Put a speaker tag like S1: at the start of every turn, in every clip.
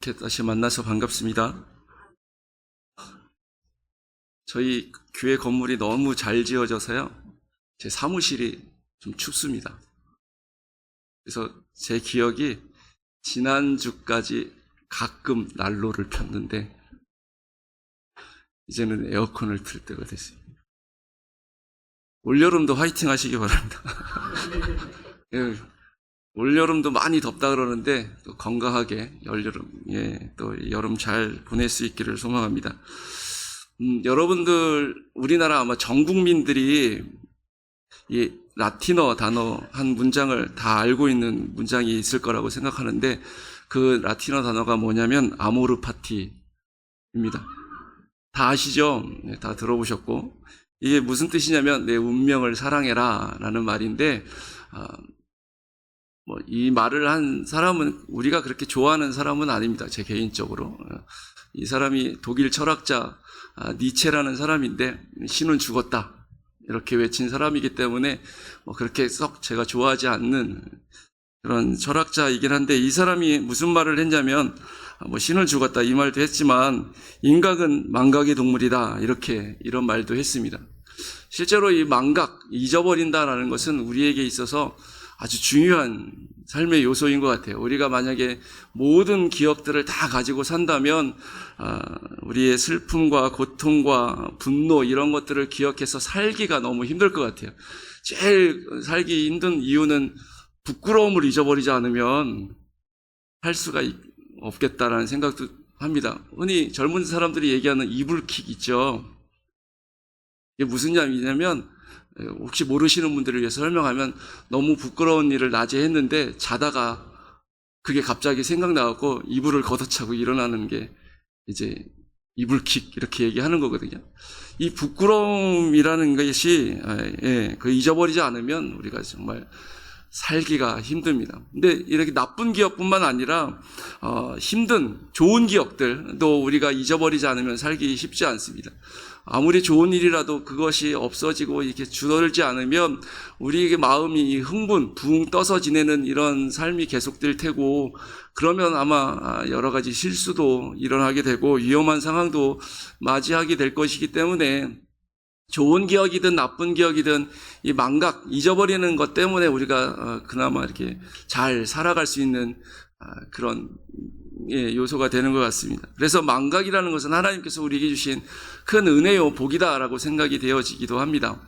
S1: 이렇게 다시 만나서 반갑습니다. 저희 교회 건물이 너무 잘 지어져서요. 제 사무실이 좀 춥습니다. 그래서 제 기억이 지난주까지 가끔 난로를 폈는데 이제는 에어컨을 틀 때가 됐습니다. 올여름도 화이팅 하시기 바랍니다. 예, 올여름도 많이 덥다 그러는데 또 건강하게 또 여름 잘 보낼 수 있기를 소망합니다. 여러분들 우리나라 아마 전 국민들이 이 라틴어 단어 한 문장을 다 알고 있는 문장이 있을 거라고 생각하는데 그 라틴어 단어가 뭐냐면 아모르 파티입니다. 다 아시죠? 네, 다 들어보셨고 이게 무슨 뜻이냐면 내 운명을 사랑해라 라는 말인데 이 말을 한 사람은 우리가 그렇게 좋아하는 사람은 아닙니다. 제 개인적으로. 이 사람이 독일 철학자 니체라는 사람인데 신은 죽었다 이렇게 외친 사람이기 때문에 그렇게 썩 제가 좋아하지 않는 그런 철학자이긴 한데 이 사람이 무슨 말을 했냐면 신은 죽었다 이 말도 했지만 인간은 망각의 동물이다 이런 말도 했습니다. 실제로 이 망각, 잊어버린다라는 것은 우리에게 있어서 아주 중요한 삶의 요소인 것 같아요. 우리가 만약에 모든 기억들을 다 가지고 산다면 우리의 슬픔과 고통과 분노 이런 것들을 기억해서 살기가 너무 힘들 것 같아요. 제일 살기 힘든 이유는 부끄러움을 잊어버리지 않으면 할 수가 없겠다라는 생각도 합니다. 흔히 젊은 사람들이 얘기하는 이불킥 있죠. 이게 무슨 얘기냐면 혹시 모르시는 분들을 위해서 설명하면 너무 부끄러운 일을 낮에 했는데 자다가 그게 갑자기 생각나갖고 이불을 걷어차고 일어나는 게 이제 이불킥 이렇게 얘기하는 거거든요. 이 부끄러움이라는 것이 그 잊어버리지 않으면 우리가 정말 살기가 힘듭니다. 근데 이렇게 나쁜 기억뿐만 아니라 힘든 좋은 기억들도 우리가 잊어버리지 않으면 살기 쉽지 않습니다. 아무리 좋은 일이라도 그것이 없어지고 이렇게 줄어들지 않으면 우리에게 마음이 흥분, 붕 떠서 지내는 이런 삶이 계속될 테고 그러면 아마 여러 가지 실수도 일어나게 되고 위험한 상황도 맞이하게 될 것이기 때문에 좋은 기억이든 나쁜 기억이든 이 망각, 잊어버리는 것 때문에 우리가 그나마 이렇게 잘 살아갈 수 있는 그런 요소가 되는 것 같습니다. 그래서 망각이라는 것은 하나님께서 우리에게 주신 큰 은혜요, 복이다라고 생각이 되어지기도 합니다.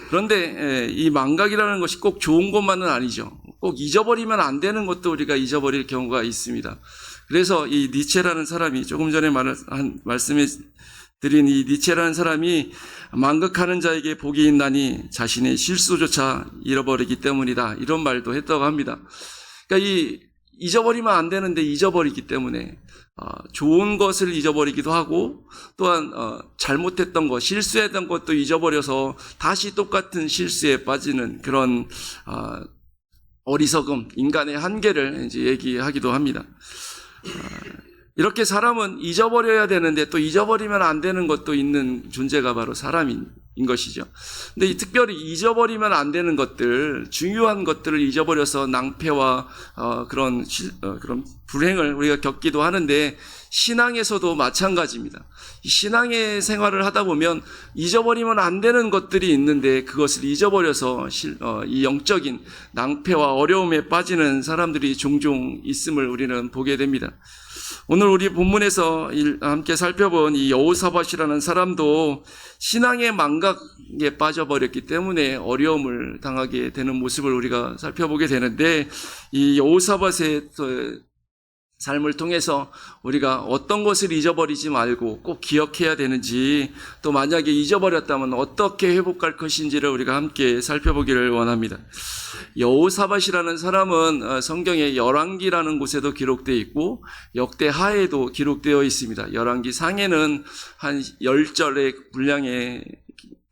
S1: 그런데 이 망각이라는 것이 꼭 좋은 것만은 아니죠. 꼭 잊어버리면 안 되는 것도 우리가 잊어버릴 경우가 있습니다. 그래서 이 니체라는 사람이 조금 전에 말씀해 드린 이 니체라는 사람이 망각하는 자에게 복이 있나니 자신의 실수조차 잃어버리기 때문이다. 이런 말도 했다고 합니다. 그러니까 잊어버리면 안 되는데 잊어버리기 때문에 좋은 것을 잊어버리기도 하고 또한 잘못했던 것, 실수했던 것도 잊어버려서 다시 똑같은 실수에 빠지는 그런 어리석음, 인간의 한계를 이제 얘기하기도 합니다. 이렇게 사람은 잊어버려야 되는데 또 잊어버리면 안 되는 것도 있는 존재가 바로 사람인 것이죠. 근데 특별히 잊어버리면 안 되는 것들, 중요한 것들을 잊어버려서 낭패와 그런 불행을 우리가 겪기도 하는데 신앙에서도 마찬가지입니다. 신앙의 생활을 하다 보면 잊어버리면 안 되는 것들이 있는데 그것을 잊어버려서 이 영적인 낭패와 어려움에 빠지는 사람들이 종종 있음을 우리는 보게 됩니다. 오늘 우리 본문에서 함께 살펴본 이 여호사밧이라는 사람도 신앙의 망각에 빠져버렸기 때문에 어려움을 당하게 되는 모습을 우리가 살펴보게 되는데 이 여호사밧의 삶을 통해서 우리가 어떤 것을 잊어버리지 말고 꼭 기억해야 되는지 또 만약에 잊어버렸다면 어떻게 회복할 것인지를 우리가 함께 살펴보기를 원합니다. 여호사밧이라는 사람은 성경에 열왕기라는 곳에도 기록되어 있고 역대하에도 기록되어 있습니다. 열왕기 상에는 한 10절의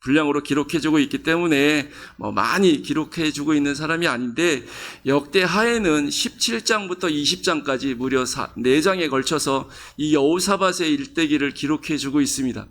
S1: 분량으로 기록해주고 있기 때문에 많이 기록해주고 있는 사람이 아닌데 역대하에는 17장부터 20장까지 무려 4장에 걸쳐서 이 여호사밧의 일대기를 기록해주고 있습니다.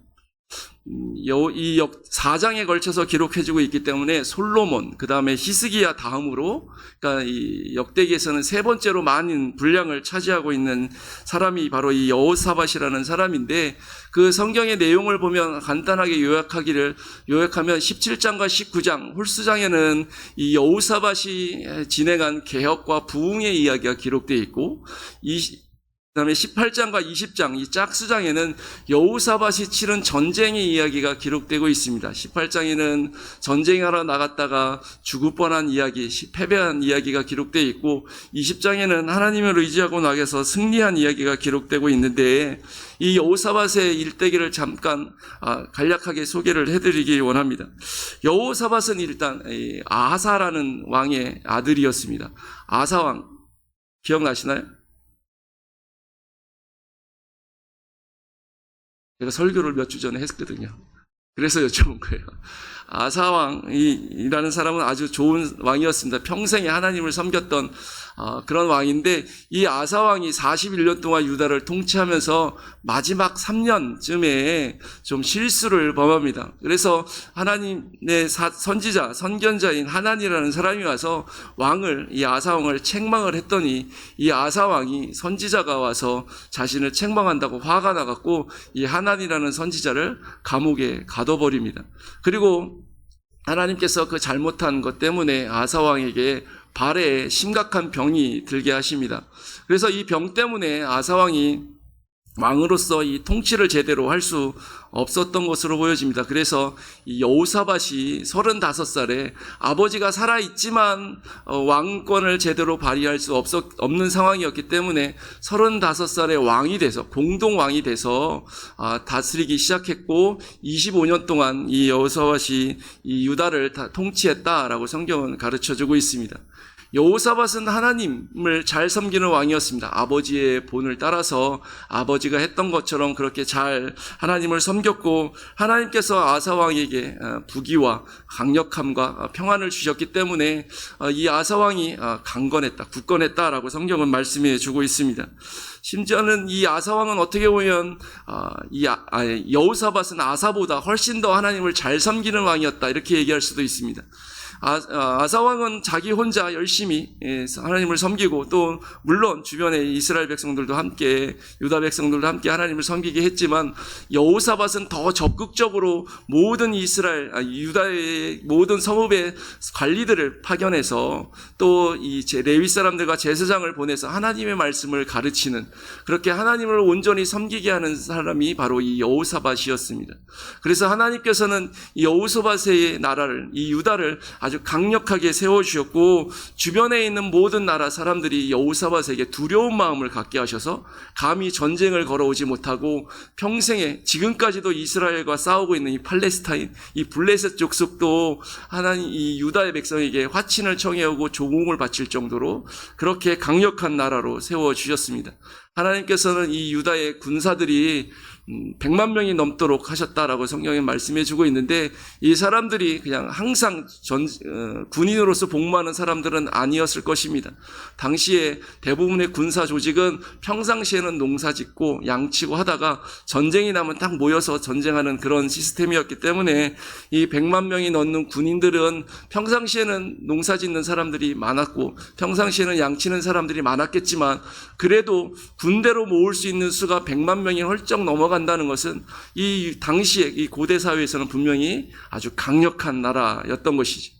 S1: 이 4장에 걸쳐서 기록해주고 있기 때문에 솔로몬, 그 다음에 히스기야 다음으로, 그러니까 이 역대기에서는 세 번째로 많은 분량을 차지하고 있는 사람이 바로 이 여호사밧이라는 사람인데, 그 성경의 내용을 보면 간단하게 요약하면 17장과 19장 홀수장에는 이 여호사밧이 진행한 개혁과 부흥의 이야기가 기록되어 있고, 그다음에 18장과 20장 이 짝수장에는 여호사밧이 치른 전쟁의 이야기가 기록되고 있습니다. 18장에는 전쟁하러 나갔다가 죽을 뻔한 이야기, 패배한 이야기가 기록되어 있고, 20장에는 하나님을 의지하고 나가서 승리한 이야기가 기록되고 있는데, 이 여호사밧의 일대기를 잠깐 간략하게 소개를 해드리기 원합니다. 여호사밧은 일단 아하사라는 왕의 아들이었습니다. 아하사왕 기억나시나요? 제가 설교를 몇 주 전에 했거든요. 그래서 여쭤본 거예요. 아사왕이라는 사람은 아주 좋은 왕이었습니다. 평생에 하나님을 섬겼던 그런 왕인데, 이 아사왕이 41년 동안 유다를 통치하면서 마지막 3년쯤에 좀 실수를 범합니다. 그래서 하나님의 선지자, 선견자인 하나니라는 사람이 와서 이 아사왕을 책망을 했더니, 이 아사왕이 선지자가 와서 자신을 책망한다고 화가 나갖고 이 하나니라는 선지자를 감옥에 가둬버립니다. 그리고 하나님께서 그 잘못한 것 때문에 아사왕에게 발에 심각한 병이 들게 하십니다. 그래서 이 병 때문에 아사왕이 왕으로서 이 통치를 제대로 할 수 없었던 것으로 보여집니다. 그래서 이 여호사밧이 35살에 아버지가 살아있지만 왕권을 제대로 발휘할 수 없는 상황이었기 때문에 35살에 왕이 돼서, 공동왕이 돼서 다스리기 시작했고, 25년 동안 이 여호사밧이 이 유다를 다 통치했다라고 성경은 가르쳐주고 있습니다. 여호사밧은 하나님을 잘 섬기는 왕이었습니다. 아버지의 본을 따라서 아버지가 했던 것처럼 그렇게 잘 하나님을 섬겼고, 하나님께서 아사왕에게 부귀와 강력함과 평안을 주셨기 때문에 이 아사왕이 굳건했다라고 성경은 말씀해 주고 있습니다. 심지어는 이 아사왕은 어떻게 보면 여호사밧은 아사보다 훨씬 더 하나님을 잘 섬기는 왕이었다, 이렇게 얘기할 수도 있습니다. 아사왕은 자기 혼자 열심히 하나님을 섬기고, 또 물론 주변의 이스라엘 백성들도 함께, 유다 백성들도 함께 하나님을 섬기게 했지만, 여호사밧은 더 적극적으로 모든 유다의 모든 성읍의 관리들을 파견해서, 또 이 레위 사람들과 제사장을 보내서 하나님의 말씀을 가르치는, 그렇게 하나님을 온전히 섬기게 하는 사람이 바로 이 여호사밧이었습니다. 그래서 하나님께서는 이 여호사밧의 나라를, 이 유다를 아주 강력하게 세워주셨고, 주변에 있는 모든 나라 사람들이 여호사밧에게 두려운 마음을 갖게 하셔서 감히 전쟁을 걸어오지 못하고, 평생에 지금까지도 이스라엘과 싸우고 있는 이 팔레스타인, 이 블레셋 족속도 하나님 이 유다의 백성에게 화친을 청해오고 조공을 바칠 정도로 그렇게 강력한 나라로 세워주셨습니다. 하나님께서는 이 유다의 군사들이 100만 명이 넘도록 하셨다라고 성경에 말씀해 주고 있는데, 이 사람들이 그냥 항상 군인으로서 복무하는 사람들은 아니었을 것입니다. 당시에 대부분의 군사 조직은 평상시에는 농사 짓고 양치고 하다가 전쟁이 나면 딱 모여서 전쟁하는 그런 시스템이었기 때문에, 이 100만 명이 넘는 군인들은 평상시에는 농사 짓는 사람들이 많았고, 평상시에는 양치는 사람들이 많았겠지만, 그래도 군대로 모을 수 있는 수가 100만 명이 훌쩍 넘어간다는 것은 이 당시에 이 고대 사회에서는 분명히 아주 강력한 나라였던 것이죠.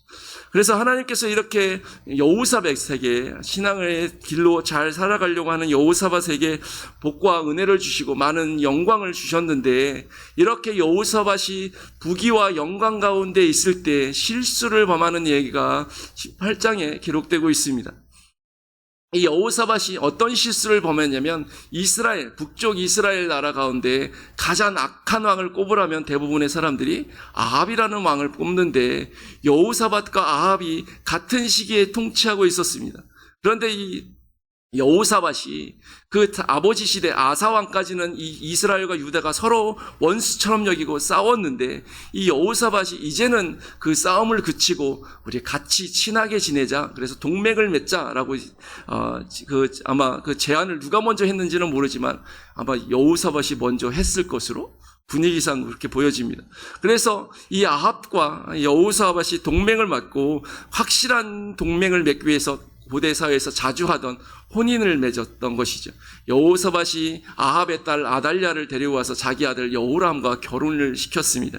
S1: 그래서 하나님께서 이렇게 여호사밧에게, 신앙의 길로 잘 살아가려고 하는 여호사밧에게 복과 은혜를 주시고 많은 영광을 주셨는데, 이렇게 여호사밧이 부귀와 영광 가운데 있을 때 실수를 범하는 얘기가 18장에 기록되고 있습니다. 이 여호사밧이 어떤 실수를 범했냐면, 북쪽 이스라엘 나라 가운데 가장 악한 왕을 꼽으라면 대부분의 사람들이 아합이라는 왕을 꼽는데, 여호사밧과 아합이 같은 시기에 통치하고 있었습니다. 그런데 이 여호사밧이 그 아버지 시대 아사 왕까지는 이 이스라엘과 유다가 서로 원수처럼 여기고 싸웠는데, 이 여호사밧이 이제는 그 싸움을 그치고 우리 같이 친하게 지내자, 그래서 동맹을 맺자라고 아마 그 제안을 누가 먼저 했는지는 모르지만 아마 여호사밧이 먼저 했을 것으로 분위기상 그렇게 보여집니다. 그래서 이 아합과 여호사밧이 동맹을 맺고 확실한 동맹을 맺기 위해서 고대 사회에서 자주 하던 혼인을 맺었던 것이죠. 여호사밧이 아합의 딸 아달랴를 데려와서 자기 아들 여호람과 결혼을 시켰습니다.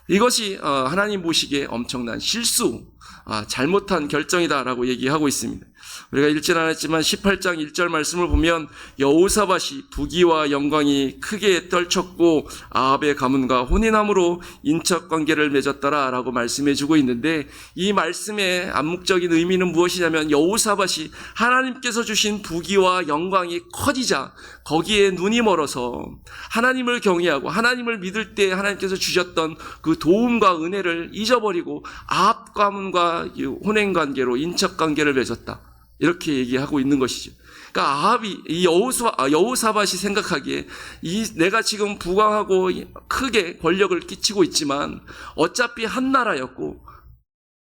S1: 이것이 하나님 보시기에 엄청난 실수, 잘못한 결정이다라고 얘기하고 있습니다. 우리가 읽진 않았지만 18장 1절 말씀을 보면 여호사밧이 부귀와 영광이 크게 떨쳤고 아합의 가문과 혼인함으로 인척관계를 맺었더라라고 말씀해 주고 있는데, 이 말씀의 암묵적인 의미는 무엇이냐면 여호사밧이 하나님께서 주신 부귀와 영광이 커지자 거기에 눈이 멀어서 하나님을 경외하고 하나님을 믿을 때 하나님께서 주셨던 그 도움과 은혜를 잊어버리고 아합 가문과 혼인관계로 인척관계를 맺었다, 이렇게 얘기하고 있는 것이죠. 그러니까 아합이, 이 여호사밧이 생각하기에 내가 지금 부강하고 크게 권력을 끼치고 있지만 어차피 한 나라였고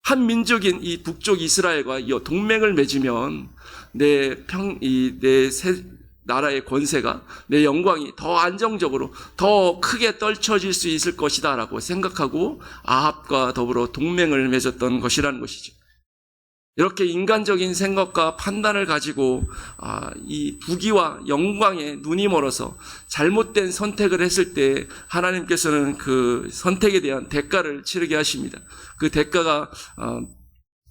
S1: 한 민족인 이 북쪽 이스라엘과 동맹을 맺으면 내 나라의 권세가, 내 영광이 더 안정적으로 더 크게 떨쳐질 수 있을 것이다 라고 생각하고 아합과 더불어 동맹을 맺었던 것이라는 것이죠. 이렇게 인간적인 생각과 판단을 가지고 이 부귀와 영광에 눈이 멀어서 잘못된 선택을 했을 때 하나님께서는 그 선택에 대한 대가를 치르게 하십니다. 그 대가가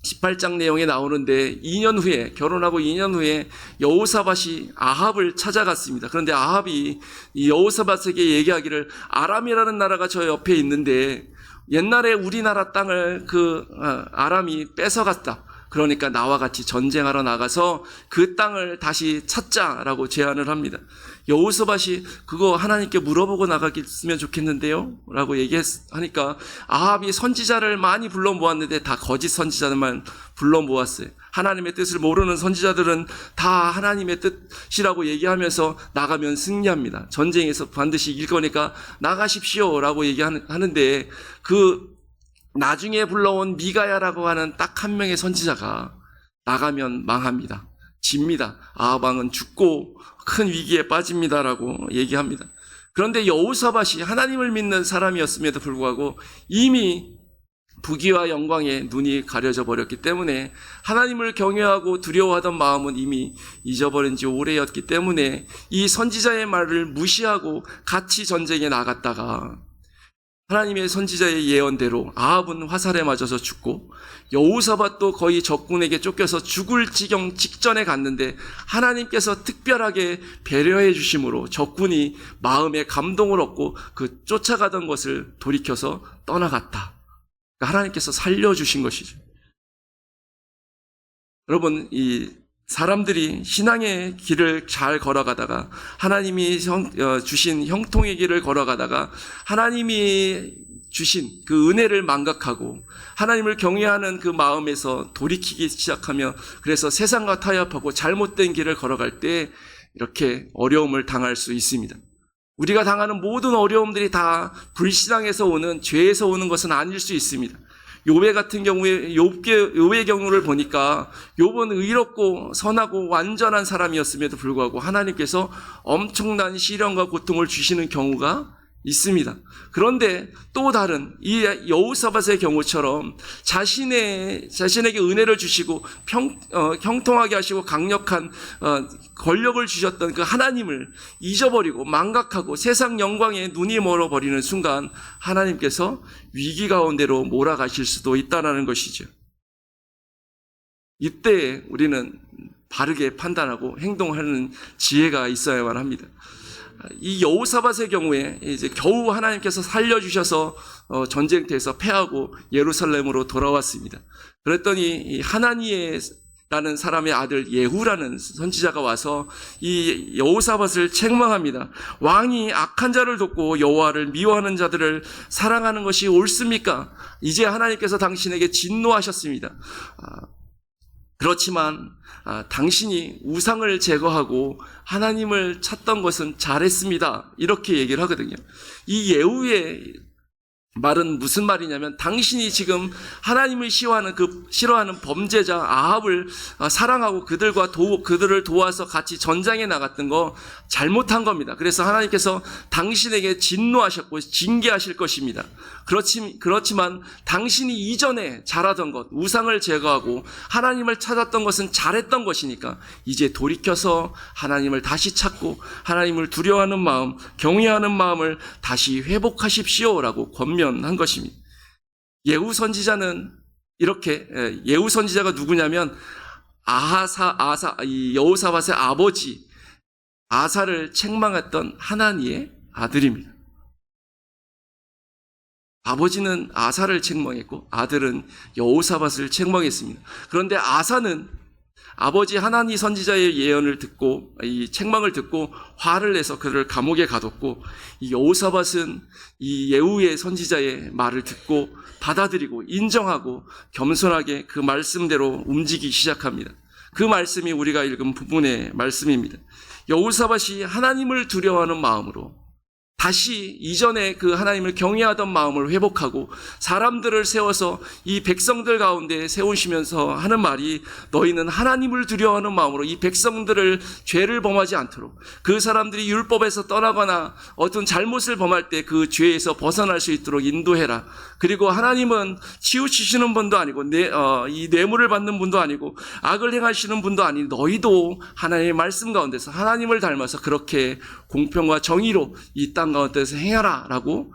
S1: 18장 내용에 나오는데, 2년 후에, 결혼하고 2년 후에 여호사밧이 아합을 찾아갔습니다. 그런데 아합이 이 여호사밧에게 얘기하기를, 아람이라는 나라가 저 옆에 있는데 옛날에 우리나라 땅을 그 아람이 뺏어갔다. 그러니까 나와 같이 전쟁하러 나가서 그 땅을 다시 찾자라고 제안을 합니다. 여호사밧이 그거 하나님께 물어보고 나가겠으면 좋겠는데요 라고 얘기하니까 아합이 선지자를 많이 불러 모았는데 다 거짓 선지자들만 불러 모았어요. 하나님의 뜻을 모르는 선지자들은 다 하나님의 뜻이라고 얘기하면서 나가면 승리합니다. 전쟁에서 반드시 이길 거니까 나가십시오 라고 얘기하는데, 그 나중에 불러온 미가야라고 하는 딱 한 명의 선지자가 나가면 망합니다. 집니다. 아합 왕은 죽고 큰 위기에 빠집니다라고 얘기합니다. 그런데 여호사밧이 하나님을 믿는 사람이었음에도 불구하고 이미 부귀와 영광에 눈이 가려져 버렸기 때문에 하나님을 경외하고 두려워하던 마음은 이미 잊어버린 지 오래였기 때문에 이 선지자의 말을 무시하고 같이 전쟁에 나갔다가 하나님의 선지자의 예언대로 아합은 화살에 맞아서 죽고 여호사밧도 거의 적군에게 쫓겨서 죽을 지경 직전에 갔는데 하나님께서 특별하게 배려해 주심으로 적군이 마음에 감동을 얻고 그 쫓아가던 것을 돌이켜서 떠나갔다. 그러니까 하나님께서 살려주신 것이죠. 여러분, 이 사람들이 신앙의 길을 잘 걸어가다가 하나님이 주신 형통의 길을 걸어가다가 하나님이 주신 그 은혜를 망각하고 하나님을 경외하는 그 마음에서 돌이키기 시작하며 그래서 세상과 타협하고 잘못된 길을 걸어갈 때 이렇게 어려움을 당할 수 있습니다. 우리가 당하는 모든 어려움들이 다 불신앙에서 오는, 죄에서 오는 것은 아닐 수 있습니다. 욥의 같은 경우에 욥의 경우를 보니까 욥은 의롭고 선하고 완전한 사람이었음에도 불구하고 하나님께서 엄청난 시련과 고통을 주시는 경우가 있습니다. 그런데 또 다른 이 여호사밧의 경우처럼 자신에게 은혜를 주시고 형통하게 하시고 강력한 권력을 주셨던 그 하나님을 잊어버리고 망각하고 세상 영광에 눈이 멀어버리는 순간 하나님께서 위기 가운데로 몰아가실 수도 있다는 것이죠. 이때 우리는 바르게 판단하고 행동하는 지혜가 있어야만 합니다. 이 여호사밧의 경우에 이제 겨우 하나님께서 살려주셔서 전쟁터에서 패하고 예루살렘으로 돌아왔습니다. 그랬더니 이 하나니에라는 사람의 아들 예후라는 선지자가 와서 이 여호사밧을 책망합니다. 왕이 악한 자를 돕고 여호와를 미워하는 자들을 사랑하는 것이 옳습니까? 이제 하나님께서 당신에게 진노하셨습니다. 그렇지만 당신이 우상을 제거하고 하나님을 찾던 것은 잘했습니다. 이렇게 얘기를 하거든요. 이 예후의 말은 무슨 말이냐면 당신이 지금 하나님을 싫어하는 범죄자 아합을 사랑하고 그들을 도와서 같이 전장에 나갔던 거 잘못한 겁니다. 그래서 하나님께서 당신에게 진노하셨고 징계하실 것입니다. 그렇지만 당신이 이전에 잘하던 것, 우상을 제거하고 하나님을 찾았던 것은 잘했던 것이니까 이제 돌이켜서 하나님을 다시 찾고 하나님을 두려워하는 마음, 경외하는 마음을 다시 회복하십시오라고 권면한 것입니다. 예후 선지자는 이렇게, 예후 선지자가 누구냐면 여호사밧의 아버지 아사를 책망했던 하나니의 아들입니다. 아버지는 아사를 책망했고 아들은 여호사밧을 책망했습니다. 그런데 아사는 아버지 하나니 선지자의 예언을 듣고 이 책망을 듣고 화를 내서 그를 감옥에 가뒀고 이 여호사밧은 이 예후의 선지자의 말을 듣고 받아들이고 인정하고 겸손하게 그 말씀대로 움직이기 시작합니다. 그 말씀이 우리가 읽은 부분의 말씀입니다. 여호사밧이 하나님을 두려워하는 마음으로 다시 이전에 그 하나님을 경외하던 마음을 회복하고 사람들을 세워서 이 백성들 가운데 세우시면서 하는 말이 너희는 하나님을 두려워하는 마음으로 이 백성들을 죄를 범하지 않도록 그 사람들이 율법에서 떠나거나 어떤 잘못을 범할 때 그 죄에서 벗어날 수 있도록 인도해라. 그리고 하나님은 치우치시는 분도 아니고 이 뇌물을 받는 분도 아니고 악을 행하시는 분도 아닌 너희도 하나님의 말씀 가운데서 하나님을 닮아서 그렇게 공평과 정의로 이 땅 가운데서 행하라 라고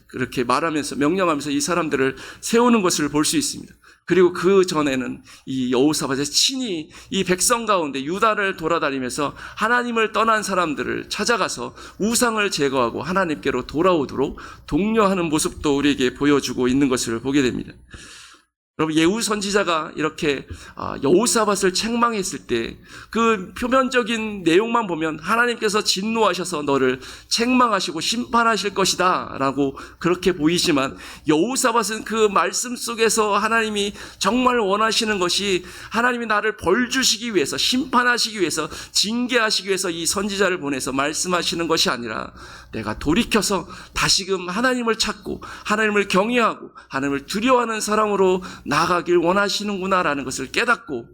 S1: 그렇게 말하면서 명령하면서 이 사람들을 세우는 것을 볼 수 있습니다. 그리고 그 전에는 이 여호사밧이 친히 이 백성 가운데 유다를 돌아다니면서 하나님을 떠난 사람들을 찾아가서 우상을 제거하고 하나님께로 돌아오도록 독려하는 모습도 우리에게 보여주고 있는 것을 보게 됩니다. 여러분, 예후 선지자가 이렇게 여호사밧을 책망했을 때 그 표면적인 내용만 보면 하나님께서 진노하셔서 너를 책망하시고 심판하실 것이다 라고 그렇게 보이지만 여호사밧은 그 말씀 속에서 하나님이 정말 원하시는 것이 하나님이 나를 벌 주시기 위해서 심판하시기 위해서 징계하시기 위해서 이 선지자를 보내서 말씀하시는 것이 아니라 내가 돌이켜서 다시금 하나님을 찾고 하나님을 경외하고 하나님을 두려워하는 사람으로 나아가길 원하시는구나라는 것을 깨닫고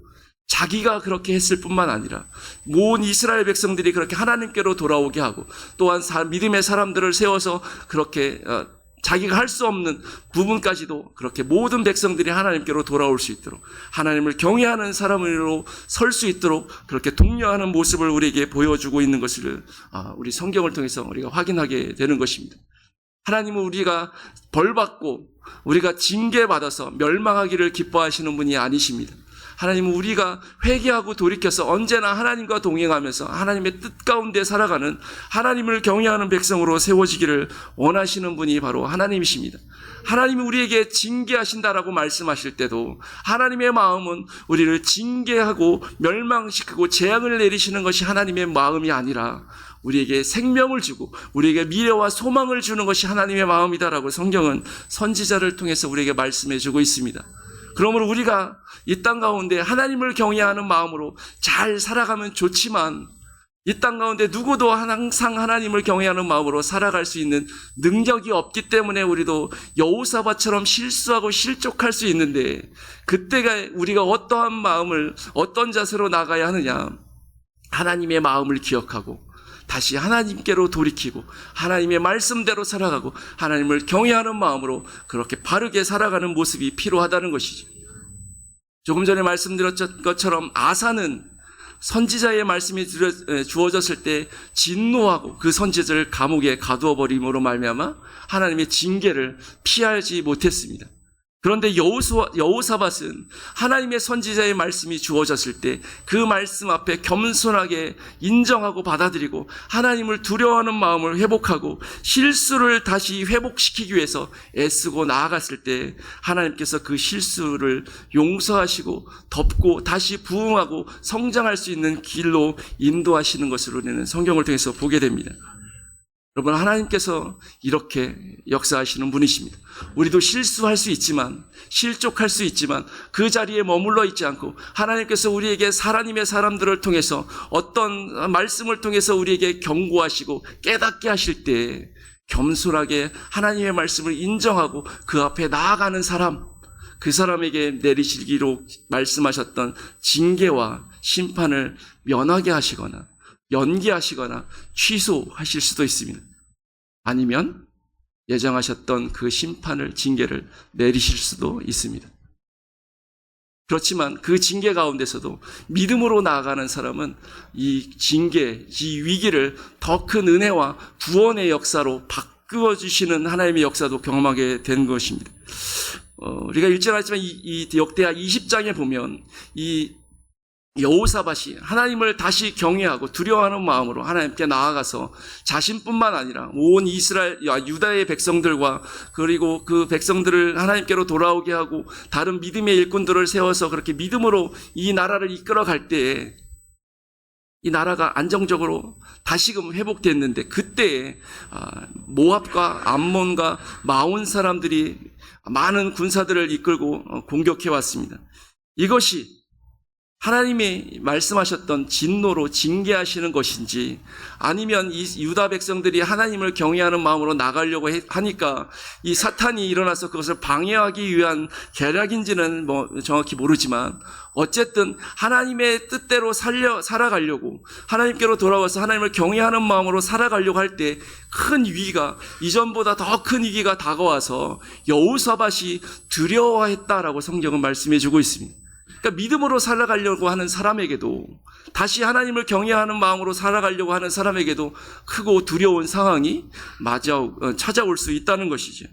S1: 자기가 그렇게 했을 뿐만 아니라 모든 이스라엘 백성들이 그렇게 하나님께로 돌아오게 하고 또한 믿음의 사람들을 세워서 그렇게 자기가 할 수 없는 부분까지도 그렇게 모든 백성들이 하나님께로 돌아올 수 있도록 하나님을 경외하는 사람으로 설 수 있도록 그렇게 독려하는 모습을 우리에게 보여주고 있는 것을 우리 성경을 통해서 우리가 확인하게 되는 것입니다. 하나님은 우리가 벌받고 우리가 징계받아서 멸망하기를 기뻐하시는 분이 아니십니다. 하나님은 우리가 회개하고 돌이켜서 언제나 하나님과 동행하면서 하나님의 뜻 가운데 살아가는 하나님을 경외하는 백성으로 세워지기를 원하시는 분이 바로 하나님이십니다. 하나님이 우리에게 징계하신다라고 말씀하실 때도 하나님의 마음은 우리를 징계하고 멸망시키고 재앙을 내리시는 것이 하나님의 마음이 아니라 우리에게 생명을 주고 우리에게 미래와 소망을 주는 것이 하나님의 마음이다라고 성경은 선지자를 통해서 우리에게 말씀해 주고 있습니다. 그러므로 우리가 이 땅 가운데 하나님을 경외하는 마음으로 잘 살아가면 좋지만 이 땅 가운데 누구도 항상 하나님을 경외하는 마음으로 살아갈 수 있는 능력이 없기 때문에 우리도 여호사밧처럼 실수하고 실족할 수 있는데 그때가 우리가 어떠한 마음을 어떤 자세로 나가야 하느냐 하나님의 마음을 기억하고 다시 하나님께로 돌이키고 하나님의 말씀대로 살아가고 하나님을 경외하는 마음으로 그렇게 바르게 살아가는 모습이 필요하다는 것이죠. 조금 전에 말씀드렸던 것처럼 아사는 선지자의 말씀이 주어졌을 때 진노하고 그 선지자를 감옥에 가두어 버림으로 말미암아 하나님의 징계를 피하지 못했습니다. 그런데 여호사밧은 하나님의 선지자의 말씀이 주어졌을 때 그 말씀 앞에 겸손하게 인정하고 받아들이고 하나님을 두려워하는 마음을 회복하고 실수를 다시 회복시키기 위해서 애쓰고 나아갔을 때 하나님께서 그 실수를 용서하시고 덮고 다시 부흥하고 성장할 수 있는 길로 인도하시는 것을 우리는 성경을 통해서 보게 됩니다. 여러분, 하나님께서 이렇게 역사하시는 분이십니다. 우리도 실수할 수 있지만, 실족할 수 있지만 그 자리에 머물러 있지 않고 하나님께서 우리에게 하나님의 사람들을 통해서 어떤 말씀을 통해서 우리에게 경고하시고 깨닫게 하실 때 겸손하게 하나님의 말씀을 인정하고 그 앞에 나아가는 사람, 그 사람에게 내리시기로 말씀하셨던 징계와 심판을 면하게 하시거나 연기하시거나 취소하실 수도 있습니다. 아니면 예정하셨던 그 심판을, 징계를 내리실 수도 있습니다. 그렇지만 그 징계 가운데서도 믿음으로 나아가는 사람은 이 징계, 이 위기를 더 큰 은혜와 구원의 역사로 바꾸어주시는 하나님의 역사도 경험하게 된 것입니다. 우리가 읽지 않았지만 이 역대하 20장에 보면 이 여호사밧이 하나님을 다시 경외하고 두려워하는 마음으로 하나님께 나아가서 자신뿐만 아니라 온 이스라엘, 유다의 백성들과 그리고 그 백성들을 하나님께로 돌아오게 하고 다른 믿음의 일꾼들을 세워서 그렇게 믿음으로 이 나라를 이끌어갈 때에 이 나라가 안정적으로 다시금 회복됐는데 그때에 모압과 암몬과 마온 사람들이 많은 군사들을 이끌고 공격해 왔습니다. 이것이 하나님이 말씀하셨던 진노로 징계하시는 것인지 아니면 이 유다 백성들이 하나님을 경외하는 마음으로 나가려고 하니까 이 사탄이 일어나서 그것을 방해하기 위한 계략인지는 정확히 모르지만 어쨌든 하나님의 뜻대로 살아가려고 하나님께로 돌아와서 하나님을 경외하는 마음으로 살아가려고 할 때 큰 위기가 이전보다 더 큰 위기가 다가와서 여호사밧이 두려워했다라고 성경은 말씀해 주고 있습니다. 그러니까 믿음으로 살아가려고 하는 사람에게도 다시 하나님을 경외하는 마음으로 살아가려고 하는 사람에게도 크고 두려운 상황이 찾아올 수 있다는 것이죠.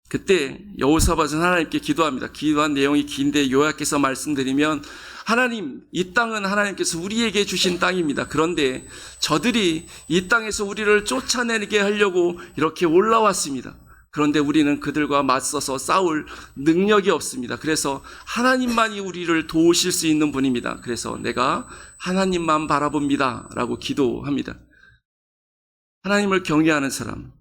S1: 그때 여호사밧은 하나님께 기도합니다. 기도한 내용이 긴데 요약해서 말씀드리면 하나님, 이 땅은 하나님께서 우리에게 주신 땅입니다. 그런데 저들이 이 땅에서 우리를 쫓아내게 하려고 이렇게 올라왔습니다. 그런데 우리는 그들과 맞서서 싸울 능력이 없습니다. 그래서 하나님만이 우리를 도우실 수 있는 분입니다. 그래서 내가 하나님만 바라봅니다. 라고 기도합니다. 하나님을 경외하는 사람,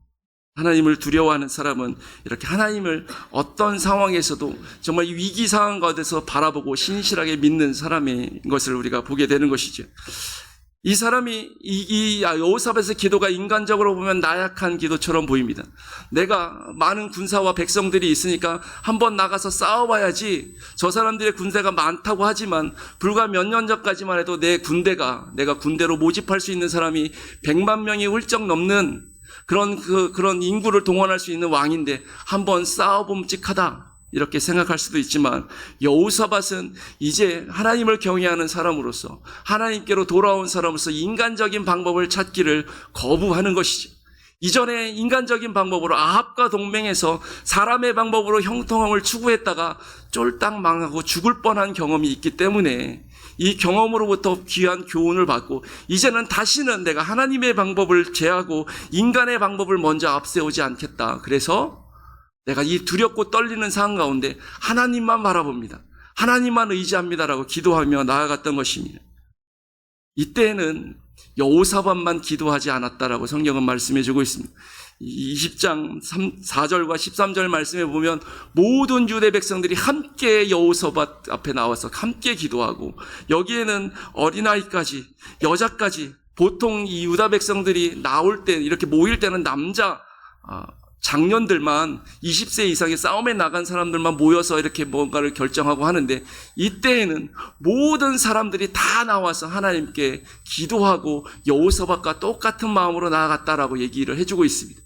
S1: 하나님을 두려워하는 사람은 이렇게 하나님을 어떤 상황에서도 정말 위기 상황 가운데서 바라보고 신실하게 믿는 사람인 것을 우리가 보게 되는 것이죠. 이 사람이 이 여호사밧의 기도가 인간적으로 보면 나약한 기도처럼 보입니다. 내가 많은 군사와 백성들이 있으니까 한번 나가서 싸워봐야지. 저 사람들의 군대가 많다고 하지만 불과 몇 년 전까지만 해도 내가 군대로 모집할 수 있는 사람이 100만 명이 훌쩍 넘는 그런 인구를 동원할 수 있는 왕인데 한번 싸워봄직하다. 이렇게 생각할 수도 있지만 여호사밧은 이제 하나님을 경외하는 사람으로서 하나님께로 돌아온 사람으로서 인간적인 방법을 찾기를 거부하는 것이죠. 이전에 인간적인 방법으로 아합과 동맹해서 사람의 방법으로 형통함을 추구했다가 쫄딱 망하고 죽을 뻔한 경험이 있기 때문에 이 경험으로부터 귀한 교훈을 받고 이제는 다시는 내가 하나님의 방법을 제하고 인간의 방법을 먼저 앞세우지 않겠다. 그래서 내가 이 두렵고 떨리는 상황 가운데 하나님만 바라봅니다. 하나님만 의지합니다라고 기도하며 나아갔던 것입니다. 이때에는 여호사밧만 기도하지 않았다라고 성경은 말씀해 주고 있습니다. 20장 4절과 13절 말씀에 보면 모든 유대 백성들이 함께 여호사밧 앞에 나와서 함께 기도하고 여기에는 어린아이까지 여자까지 보통 이 유다 백성들이 나올 때 이렇게 모일 때는 남자 장년들만 20세 이상의 싸움에 나간 사람들만 모여서 이렇게 뭔가를 결정하고 하는데 이때에는 모든 사람들이 다 나와서 하나님께 기도하고 여호사밧과 똑같은 마음으로 나아갔다라고 얘기를 해주고 있습니다.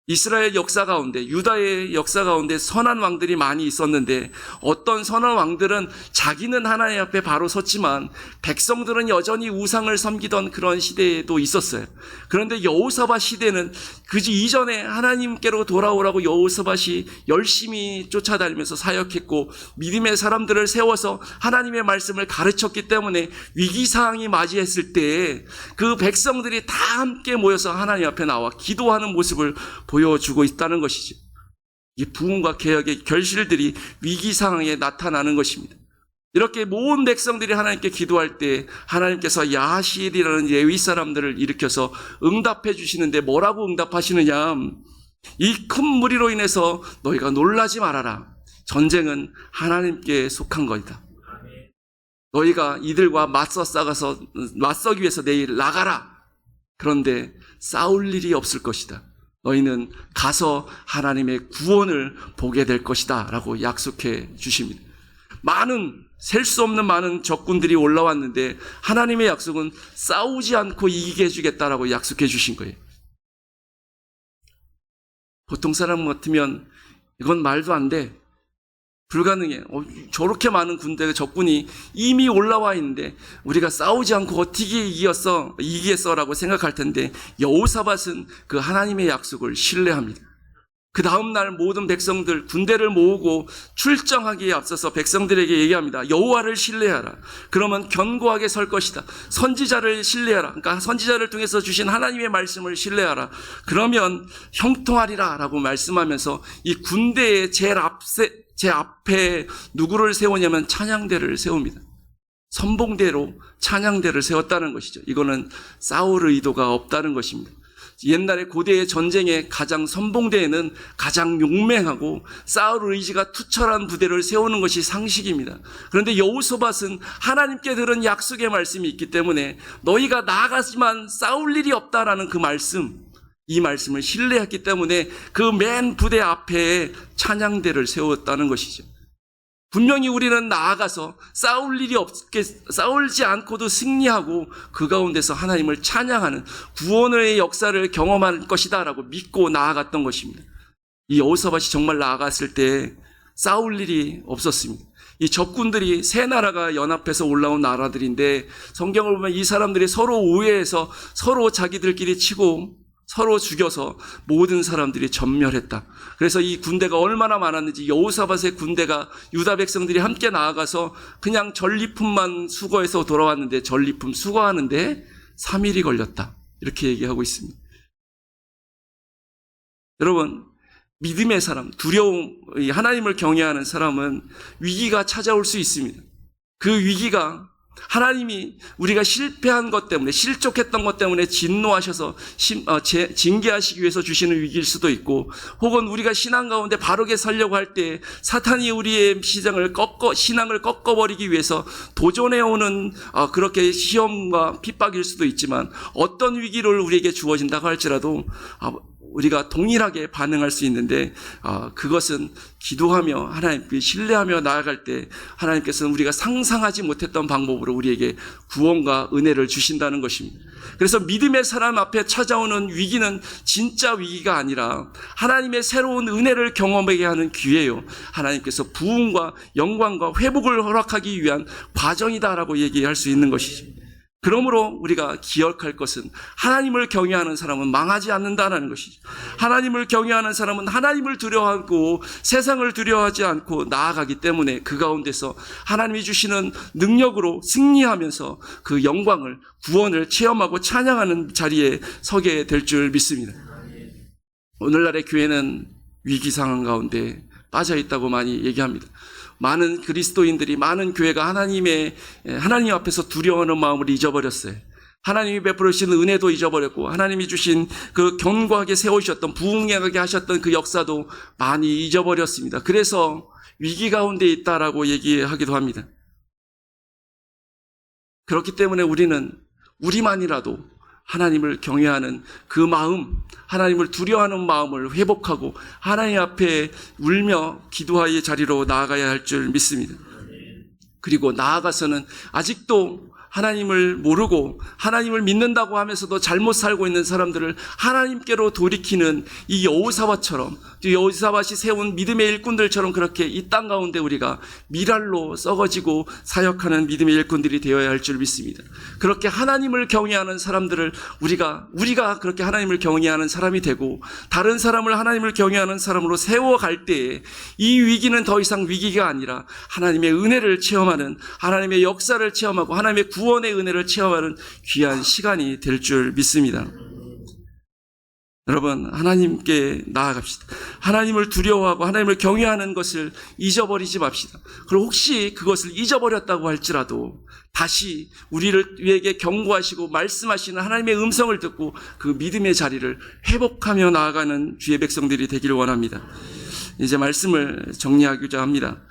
S1: 이스라엘 역사 가운데 유다의 역사 가운데 선한 왕들이 많이 있었는데 어떤 선한 왕들은 자기는 하나님 앞에 바로 섰지만 백성들은 여전히 우상을 섬기던 그런 시대에도 있었어요. 그런데 여호사밧 시대는 그 이전에 하나님께로 돌아오라고 여호사밧이 열심히 쫓아다니면서 사역했고 믿음의 사람들을 세워서 하나님의 말씀을 가르쳤기 때문에 위기상황이 맞이했을 때 그 백성들이 다 함께 모여서 하나님 앞에 나와 기도하는 모습을 보여주고 있다는 것이죠. 이 부흥과 개혁의 결실들이 위기 상황에 나타나는 것입니다. 이렇게 모든 백성들이 하나님께 기도할 때 하나님께서 야하시엘이라는 예위 사람들을 일으켜서 응답해 주시는데 뭐라고 응답하시느냐? 이 큰 무리로 인해서 너희가 놀라지 말아라. 전쟁은 하나님께 속한 것이다. 너희가 이들과 맞서기 위해서 내일 나가라. 그런데 싸울 일이 없을 것이다. 너희는 가서 하나님의 구원을 보게 될 것이다. 라고 약속해 주십니다. 셀 수 없는 많은 적군들이 올라왔는데 하나님의 약속은 싸우지 않고 이기게 해주겠다라고 약속해 주신 거예요. 보통 사람 같으면 이건 말도 안 돼. 불가능해. 저렇게 많은 군대가 적군이 이미 올라와 있는데 우리가 싸우지 않고 어떻게 이기겠어라고 생각할 텐데 여호사밧은 그 하나님의 약속을 신뢰합니다. 그 다음날 모든 백성들 군대를 모으고 출정하기에 앞서서 백성들에게 얘기합니다. 여호와를 신뢰하라. 그러면 견고하게 설 것이다. 선지자를 신뢰하라. 그러니까 선지자를 통해서 주신 하나님의 말씀을 신뢰하라. 그러면 형통하리라 라고 말씀하면서 이 군대의 제 앞에 누구를 세우냐면 찬양대를 세웁니다. 선봉대로 찬양대를 세웠다는 것이죠. 이거는 싸울 의도가 없다는 것입니다. 옛날에 고대의 전쟁의 가장 선봉대에는 가장 용맹하고 싸울 의지가 투철한 부대를 세우는 것이 상식입니다. 그런데 여호사밧은 하나님께 들은 약속의 말씀이 있기 때문에 너희가 나아가지만 싸울 일이 없다라는 이 말씀을 신뢰했기 때문에 그 맨 부대 앞에 찬양대를 세웠다는 것이죠. 분명히 우리는 나아가서 싸울지 않고도 승리하고 그 가운데서 하나님을 찬양하는 구원의 역사를 경험할 것이다 라고 믿고 나아갔던 것입니다. 이 여호사밧이 정말 나아갔을 때 싸울 일이 없었습니다. 이 적군들이 세 나라가 연합해서 올라온 나라들인데 성경을 보면 이 사람들이 서로 오해해서 서로 자기들끼리 치고 서로 죽여서 모든 사람들이 전멸했다. 그래서 이 군대가 얼마나 많았는지 여호사밧의 군대가 유다 백성들이 함께 나아가서 그냥 전리품만 수거해서 돌아왔는데 전리품 수거하는데 3일이 걸렸다. 이렇게 얘기하고 있습니다. 여러분, 믿음의 사람, 하나님을 경외하는 사람은 위기가 찾아올 수 있습니다. 그 위기가 하나님이 우리가 실패한 것 때문에 실족했던 것 때문에 진노하셔서 징계하시기 위해서 주시는 위기일 수도 있고 혹은 우리가 신앙 가운데 바르게 살려고 할 때 사탄이 우리의 신앙을 꺾어버리기 위해서 도전해오는 그렇게 시험과 핍박일 수도 있지만 어떤 위기를 우리에게 주어진다고 할지라도 우리가 동일하게 반응할 수 있는데 그것은 기도하며 하나님께 신뢰하며 나아갈 때 하나님께서는 우리가 상상하지 못했던 방법으로 우리에게 구원과 은혜를 주신다는 것입니다. 그래서 믿음의 사람 앞에 찾아오는 위기는 진짜 위기가 아니라 하나님의 새로운 은혜를 경험하게 하는 기회요. 하나님께서 부흥과 영광과 회복을 허락하기 위한 과정이다라고 얘기할 수 있는 것이죠. 그러므로 우리가 기억할 것은 하나님을 경외하는 사람은 망하지 않는다는 것이죠. 하나님을 경외하는 사람은 하나님을 두려워하고 세상을 두려워하지 않고 나아가기 때문에 그 가운데서 하나님이 주시는 능력으로 승리하면서 그 영광을, 구원을 체험하고 찬양하는 자리에 서게 될 줄 믿습니다. 오늘날의 교회는 위기 상황 가운데 빠져 있다고 많이 얘기합니다. 많은 그리스도인들이, 많은 교회가 하나님 앞에서 두려워하는 마음을 잊어버렸어요. 하나님이 베풀으시는 은혜도 잊어버렸고 하나님이 주신 그 견고하게 세우셨던 부흥하게 하셨던 그 역사도 많이 잊어버렸습니다. 그래서 위기 가운데 있다라고 얘기하기도 합니다. 그렇기 때문에 우리만이라도 하나님을 경외하는 그 마음, 하나님을 두려워하는 마음을 회복하고 하나님 앞에 울며 기도하의 자리로 나아가야 할 줄 믿습니다. 그리고 나아가서는 아직도 하나님을 모르고 하나님을 믿는다고 하면서도 잘못 살고 있는 사람들을 하나님께로 돌이키는 이 여호사밧처럼, 여호사밧이 세운 믿음의 일꾼들처럼 그렇게 이 땅 가운데 우리가 미랄로 썩어지고 사역하는 믿음의 일꾼들이 되어야 할 줄 믿습니다. 그렇게 하나님을 경외하는 사람들을 우리가 그렇게 하나님을 경외하는 사람이 되고 다른 사람을 하나님을 경외하는 사람으로 세워갈 때에 이 위기는 더 이상 위기가 아니라 하나님의 은혜를 체험하는, 하나님의 역사를 체험하고 하나님의 구원의 은혜를 체험하는 귀한 시간이 될 줄 믿습니다. 여러분, 하나님께 나아갑시다. 하나님을 두려워하고 하나님을 경외하는 것을 잊어버리지 맙시다. 그리고 혹시 그것을 잊어버렸다고 할지라도 다시 우리에게 경고하시고 말씀하시는 하나님의 음성을 듣고 그 믿음의 자리를 회복하며 나아가는 주의 백성들이 되기를 원합니다. 이제 말씀을 정리하고자 합니다.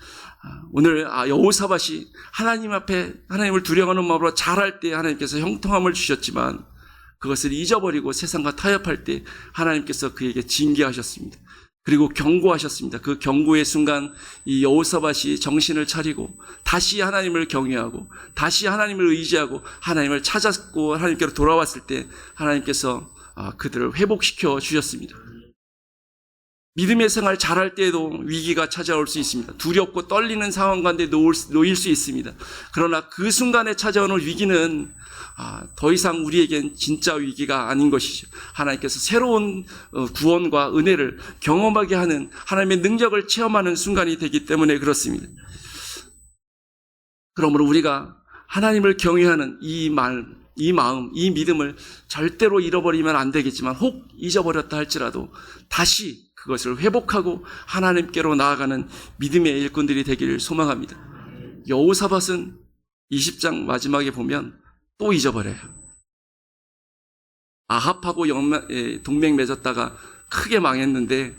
S1: 오늘 여호사밧이 하나님 앞에 하나님을 두려워하는 마음으로 잘할 때 하나님께서 형통함을 주셨지만 그것을 잊어버리고 세상과 타협할 때 하나님께서 그에게 징계하셨습니다. 그리고 경고하셨습니다. 그 경고의 순간 이 여호사밧이 정신을 차리고 다시 하나님을 경외하고 다시 하나님을 의지하고 하나님을 찾았고 하나님께로 돌아왔을 때 하나님께서 그들을 회복시켜 주셨습니다. 믿음의 생활 잘할 때에도 위기가 찾아올 수 있습니다. 두렵고 떨리는 상황 가운데 놓일 수 있습니다. 그러나 그 순간에 찾아오는 위기는 더 이상 우리에겐 진짜 위기가 아닌 것이죠. 하나님께서 새로운 구원과 은혜를 경험하게 하는 하나님의 능력을 체험하는 순간이 되기 때문에 그렇습니다. 그러므로 우리가 하나님을 경외하는 이 마음, 이 믿음을 절대로 잃어버리면 안 되겠지만 혹 잊어버렸다 할지라도 다시 그것을 회복하고 하나님께로 나아가는 믿음의 일꾼들이 되기를 소망합니다. 여호사밧은 20장 마지막에 보면 또 잊어버려요. 아합하고 동맹 맺었다가 크게 망했는데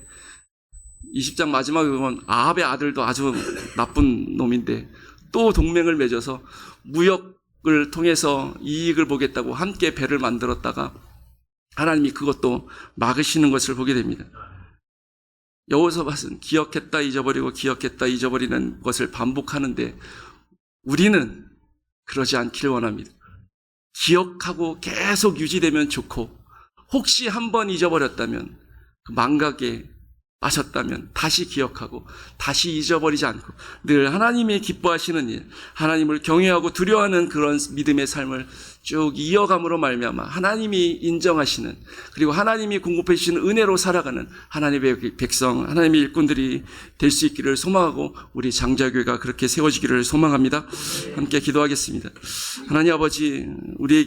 S1: 20장 마지막에 보면 아합의 아들도 아주 나쁜 놈인데 또 동맹을 맺어서 무역을 통해서 이익을 보겠다고 함께 배를 만들었다가 하나님이 그것도 막으시는 것을 보게 됩니다. 여호사밧은 기억했다 잊어버리고 기억했다 잊어버리는 것을 반복하는데 우리는 그러지 않길 원합니다. 기억하고 계속 유지되면 좋고 혹시 한번 잊어버렸다면 그 망각에 빠졌다면 다시 기억하고 다시 잊어버리지 않고 늘 하나님이 기뻐하시는 일, 하나님을 경외하고 두려워하는 그런 믿음의 삶을 쭉 이어감으로 말미암아 하나님이 인정하시는 그리고 하나님이 공급해 주시는 은혜로 살아가는 하나님의 백성, 하나님의 일꾼들이 될 수 있기를 소망하고 우리 장자교회가 그렇게 세워지기를 소망합니다. 함께 기도하겠습니다. 하나님 아버지, 우리에게